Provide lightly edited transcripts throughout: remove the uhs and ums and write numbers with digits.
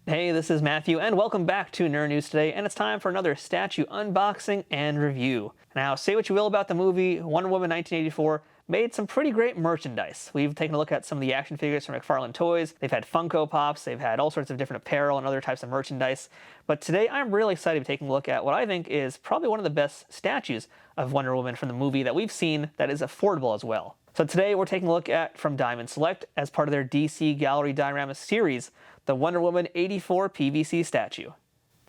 Hey, this is Matthew, and welcome back to Nerd News Today, and it's time for another statue unboxing and review. Now, say what you will about the movie, Wonder Woman 1984 made some pretty great merchandise. We've taken a look at some of the action figures from McFarlane Toys. They've had Funko Pops, they've had all sorts of different apparel and other types of merchandise. But today, I'm really excited to be taking a look at what I think is probably one of the best statues of Wonder Woman from the movie that we've seen that is affordable as well. So today, we're taking a look at, from Diamond Select, as part of their DC Gallery Diorama series, the Wonder Woman 84 PVC statue.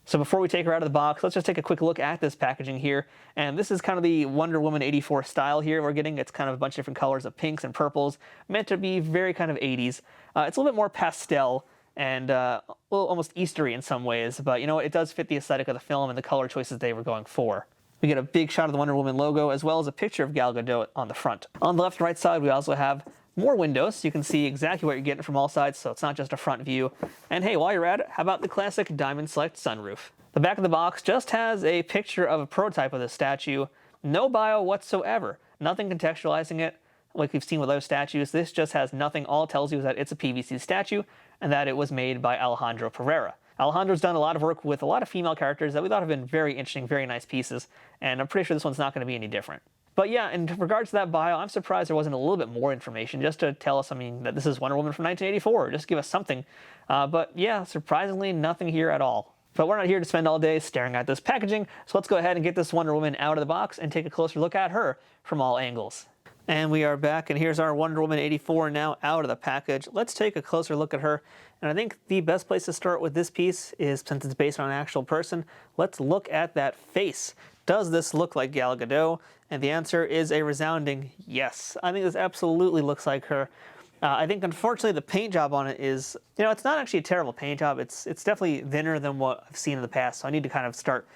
So before we take her out of the box, let's just take a quick look at this packaging here. And this is kind of the Wonder Woman 84 style here we're getting. It's kind of a bunch of different colors of pinks and purples, meant to be very kind of 80s. It's a little bit more pastel and a little almost Eastery in some ways, but you know what, it does fit the aesthetic of the film and the color choices they were going for. We get a big shot of the Wonder Woman logo, as well as a picture of Gal Gadot on the front. On the left and right side, we also have more windows, so you can see exactly what you're getting from all sides, so it's not just a front view. And hey, while you're at it, how about the classic Diamond Select sunroof? The back of the box just has a picture of a prototype of the statue, no bio whatsoever, nothing contextualizing it like we've seen with other statues. This just has nothing. All it tells you is that it's a PVC statue and that it was made by Alejandro Pereira. Alejandro's done a lot of work with a lot of female characters that we thought have been very interesting, very nice pieces, and I'm pretty sure this one's not going to be any different. But yeah, in regards to that bio, I'm surprised there wasn't a little bit more information just to tell us, that this is Wonder Woman from 1984, just give us something. But yeah, surprisingly, nothing here at all. But we're not here to spend all day staring at this packaging, so let's go ahead and get this Wonder Woman out of the box and take a closer look at her from all angles. And we are back, and here's our Wonder Woman 84 now out of the package. Let's take a closer look at her. And I think the best place to start with this piece is, since it's based on an actual person, let's look at that face. Does this look like Gal Gadot? And the answer is a resounding yes. I think this absolutely looks like her. I think, unfortunately, the paint job on it is, it's not actually a terrible paint job. It's definitely thinner than what I've seen in the past. So I need to kind of start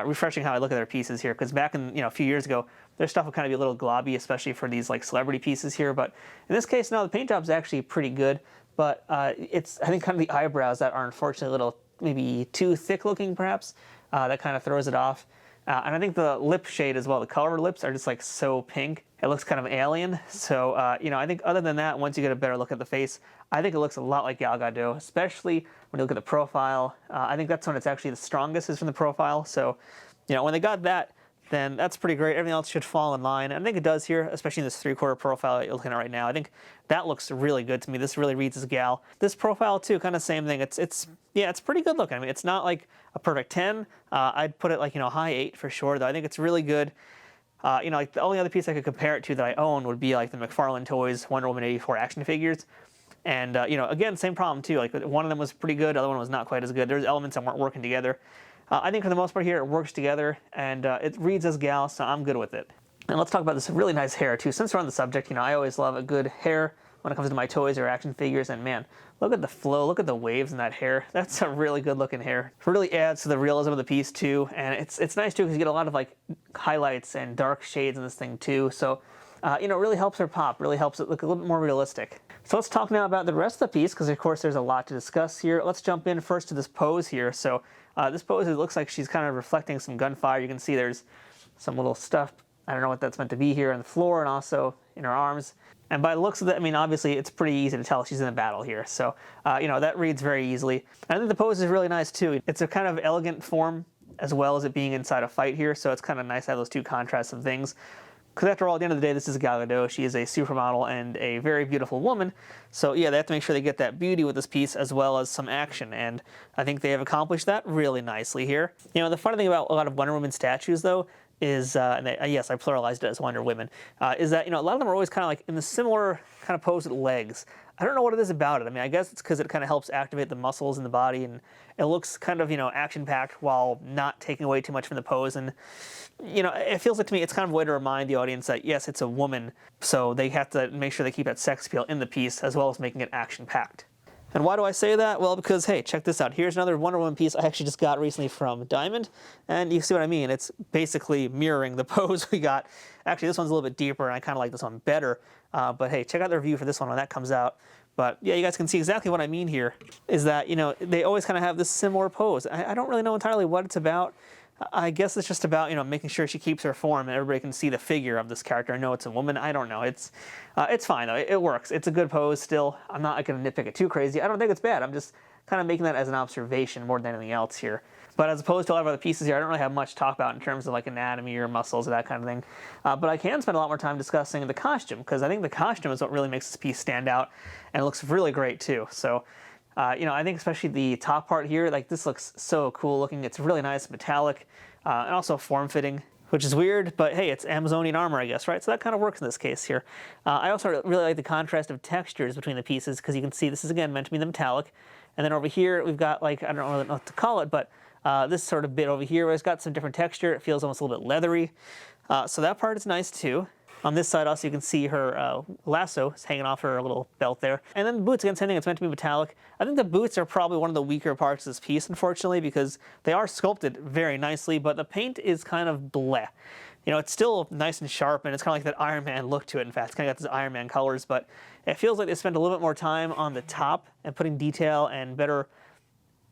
refreshing how I look at their pieces here. Because back in, a few years ago, their stuff would kind of be a little globby, especially for these like celebrity pieces here. But in this case, no, the paint job is actually pretty good. But it's, I think, kind of the eyebrows that are unfortunately a little maybe too thick looking, perhaps. That kind of throws it off. And I think the lip shade as well, the color of the lips are just like so pink. It looks kind of alien. So, I think other than that, once you get a better look at the face, I think it looks a lot like Gal Gadot, especially when you look at the profile. I think that's when it's actually the strongest, is from the profile. So, when they got that, then that's pretty great. Everything else should fall in line. And I think it does here, especially in this 3/4 profile that you're looking at right now. I think that looks really good to me. This really reads as Gal. This profile too, kind of same thing. It's pretty good looking. It's not like a perfect 10. I'd put it like, high 8 for sure, though. I think it's really good. Like the only other piece I could compare it to that I own would be like the McFarlane Toys Wonder Woman 84 action figures. And, again, same problem too. Like one of them was pretty good, the other one was not quite as good. There's elements that weren't working together. I think for the most part here, it works together, and it reads as Gal, so I'm good with it. And let's talk about this really nice hair, too. Since we're on the subject, I always love a good hair when it comes to my toys or action figures, and man, look at the flow, look at the waves in that hair. That's a really good looking hair. It really adds to the realism of the piece, too, and it's nice, too, because you get a lot of, like, highlights and dark shades in this thing, too, so, it really helps her pop, really helps it look a little bit more realistic. So let's talk now about the rest of the piece, because, of course, there's a lot to discuss here. Let's jump in first to this pose here. So this pose, it looks like she's kind of reflecting some gunfire. You can see there's some little stuff, I don't know what that's meant to be, here on the floor and also in her arms. And by the looks of it, obviously it's pretty easy to tell she's in a battle here. So, that reads very easily. And I think the pose is really nice too. It's a kind of elegant form as well as it being inside a fight here. So it's kind of nice to have those two contrasts of things. Because after all, at the end of the day, this is Gal Gadot. She is a supermodel and a very beautiful woman. So yeah, they have to make sure they get that beauty with this piece as well as some action. And I think they have accomplished that really nicely here. The funny thing about a lot of Wonder Woman statues, though, is, yes, I pluralized it as Wonder Women, is that, a lot of them are always kind of like in the similar kind of pose with legs. I don't know what it is about it. I guess it's because it kind of helps activate the muscles in the body, and it looks kind of, action-packed while not taking away too much from the pose. And, it feels like to me it's kind of a way to remind the audience that, yes, it's a woman, so they have to make sure they keep that sex appeal in the piece as well as making it action-packed. And why do I say that? Well, because, hey, check this out. Here's another Wonder Woman piece I actually just got recently from Diamond, and you see what I mean. It's basically mirroring the pose we got. Actually, this one's a little bit deeper, and I kind of like this one better. But, hey, check out the review for this one when that comes out. But, yeah, you guys can see exactly what I mean here, is that, they always kind of have this similar pose. I don't really know entirely what it's about. I guess it's just about, making sure she keeps her form and everybody can see the figure of this character. I know it's a woman. I don't know. It's fine, though. It works. It's a good pose still. I'm not going to nitpick it too crazy. I don't think it's bad. I'm just kind of making that as an observation more than anything else here. But as opposed to a lot of other pieces here, I don't really have much to talk about in terms of like anatomy or muscles or that kind of thing. But I can spend a lot more time discussing the costume, because I think the costume is what really makes this piece stand out, and it looks really great too. So, I think especially the top part here, like this looks so cool looking. It's really nice, metallic, and also form-fitting, which is weird, but hey, it's Amazonian armor, I guess, right? So that kind of works in this case here. I also really like the contrast of textures between the pieces, because you can see this is, again, meant to be the metallic. And then over here, we've got, like, I don't know what to call it, but this sort of bit over here where it's got some different texture. It feels almost a little bit leathery. So that part is nice, too. On this side, also, you can see her lasso is hanging off her little belt there. And then the boots, again, same thing. It's meant to be metallic. I think the boots are probably one of the weaker parts of this piece, unfortunately, because they are sculpted very nicely, but the paint is kind of bleh. It's still nice and sharp, and it's kind of like that Iron Man look to it. In fact, it's kind of got these Iron Man colors, but it feels like they spent a little bit more time on the top and putting detail and better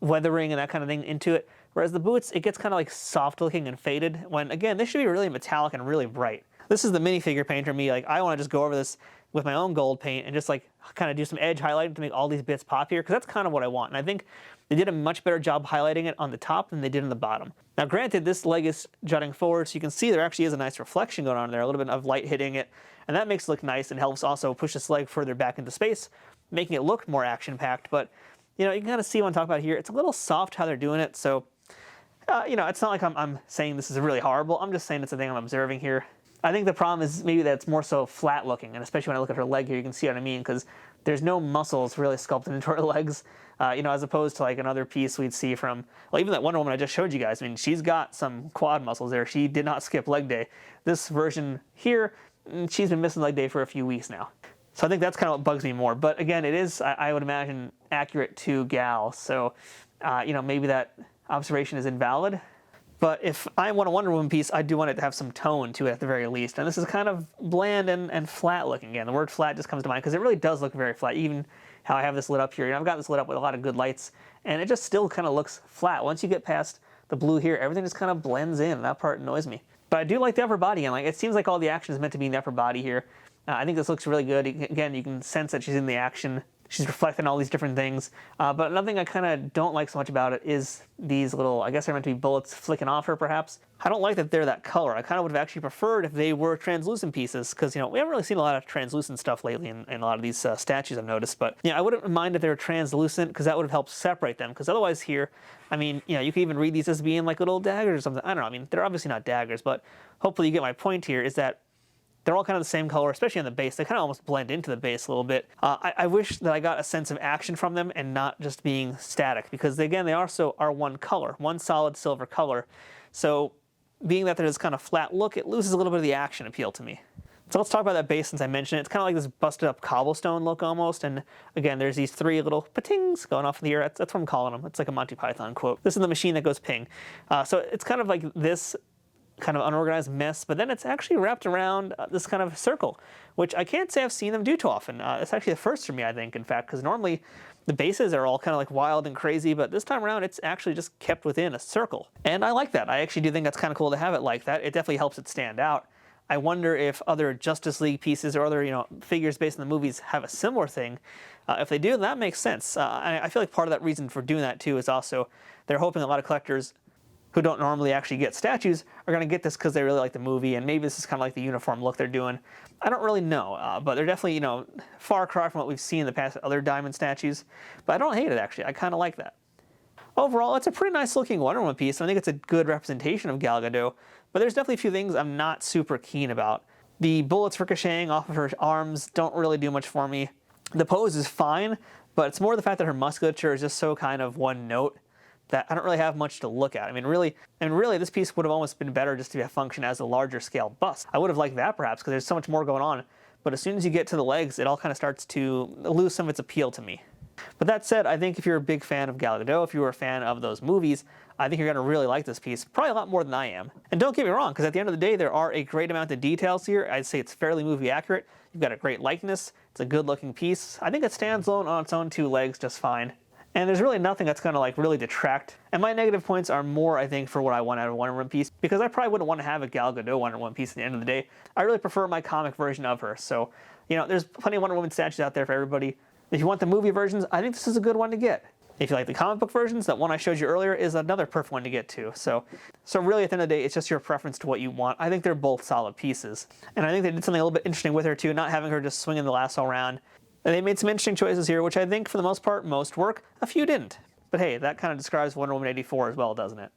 weathering and that kind of thing into it. Whereas the boots, it gets kind of like soft looking and faded, when, again, this should be really metallic and really bright. This is the minifigure painter me. Like, I want to just go over this with my own gold paint and just like kind of do some edge highlighting to make all these bits pop here, because that's kind of what I want. And I think they did a much better job highlighting it on the top than they did on the bottom. Now, granted, this leg is jutting forward, so you can see there actually is a nice reflection going on there, a little bit of light hitting it, and that makes it look nice and helps also push this leg further back into space, making it look more action-packed. But, you can kind of see what I'm talking about here. It's a little soft how they're doing it, so, it's not like I'm saying this is really horrible. I'm just saying it's a thing I'm observing here. I think the problem is maybe that it's more so flat looking, and especially when I look at her leg here, you can see what I mean, because there's no muscles really sculpted into her legs, as opposed to like another piece we'd see from, well, even that Wonder Woman I just showed you guys. I mean, she's got some quad muscles there. She did not skip leg day. This version here, she's been missing leg day for a few weeks now. So I think that's kind of what bugs me more. But again, it is, I would imagine, accurate to Gal. So, maybe that observation is invalid. But if I want a Wonder Woman piece, I do want it to have some tone to it at the very least. And this is kind of bland and flat looking. Again, the word flat just comes to mind because it really does look very flat. Even how I have this lit up here. I've got this lit up with a lot of good lights, and it just still kind of looks flat. Once you get past the blue here, everything just kind of blends in. That part annoys me. But I do like the upper body, and like it seems like all the action is meant to be in the upper body here. I think this looks really good. Again, you can sense that she's in the action. She's reflecting all these different things. But another thing I kind of don't like so much about it is these little, I guess they're meant to be bullets flicking off her, perhaps. I don't like that they're that color. I kind of would have actually preferred if they were translucent pieces, because, we haven't really seen a lot of translucent stuff lately in a lot of these statues I've noticed. But, I wouldn't mind if they were translucent, because that would have helped separate them. Because otherwise here, I mean, you could even read these as being like little daggers or something. I don't know. I mean, they're obviously not daggers, but hopefully you get my point here, is that they're all kind of the same color, especially on the base. They kind of almost blend into the base a little bit. I wish that I got a sense of action from them and not just being static, because again, they also are one color, one solid silver color. So being that they're this kind of flat look, it loses a little bit of the action appeal to me. So let's talk about that base since I mentioned it. It's kind of like this busted up cobblestone look almost. And again, there's these three little patings going off in the air. That's what I'm calling them. It's like a Monty Python quote. This is the machine that goes ping. So it's kind of like this kind of unorganized mess, but then it's actually wrapped around this kind of circle, which I can't say I've seen them do too often. It's actually the first for me, I think, in fact, because normally the bases are all kind of like wild and crazy, but this time around it's actually just kept within a circle. And I like that. I actually do think that's kind of cool to have it like that. It definitely helps it stand out. I wonder if other Justice League pieces or other, figures based on the movies have a similar thing. If they do, that makes sense. I feel like part of that reason for doing that too is also they're hoping a lot of collectors who don't normally actually get statues are going to get this because they really like the movie, and maybe this is kind of like the uniform look they're doing. I don't really know, but they're definitely, far cry from what we've seen in the past other diamond statues. But I don't hate it, actually. I kind of like that. Overall, it's a pretty nice looking Wonder Woman piece, and I think it's a good representation of Gal Gadot, but there's definitely a few things I'm not super keen about. The bullets ricocheting off of her arms don't really do much for me. The pose is fine, but it's more the fact that her musculature is just so kind of one note that I don't really have much to look at. I mean, really, this piece would have almost been better just to function as a larger scale bust. I would have liked that perhaps, because there's so much more going on. But as soon as you get to the legs, it all kind of starts to lose some of its appeal to me. But that said, I think if you're a big fan of Gal Gadot, if you were a fan of those movies, I think you're going to really like this piece, probably a lot more than I am. And don't get me wrong, because at the end of the day, there are a great amount of details here. I'd say it's fairly movie accurate. You've got a great likeness. It's a good looking piece. I think it stands alone on its own two legs just fine. And there's really nothing that's going to really detract. And my negative points are more, I think, for what I want out of a Wonder Woman piece, because I probably wouldn't want to have a Gal Gadot Wonder Woman piece at the end of the day. I really prefer my comic version of her. So, there's plenty of Wonder Woman statues out there for everybody. If you want the movie versions, I think this is a good one to get. If you like the comic book versions, that one I showed you earlier is another perfect one to get to. So really at the end of the day, it's just your preference to what you want. I think they're both solid pieces. And I think they did something a little bit interesting with her too, not having her just swinging the lasso around. And they made some interesting choices here, which I think for the most part, most work. A few didn't. But hey, that kind of describes Wonder Woman 84 as well, doesn't it?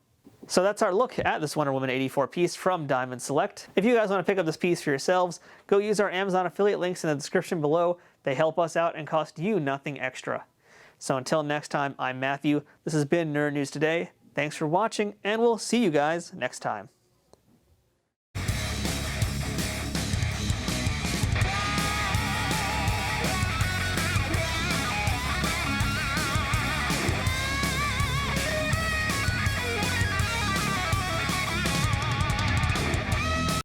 So that's our look at this Wonder Woman 84 piece from Diamond Select. If you guys want to pick up this piece for yourselves, go use our Amazon affiliate links in the description below. They help us out and cost you nothing extra. So until next time, I'm Matthew. This has been Nerd News Today. Thanks for watching, and we'll see you guys next time.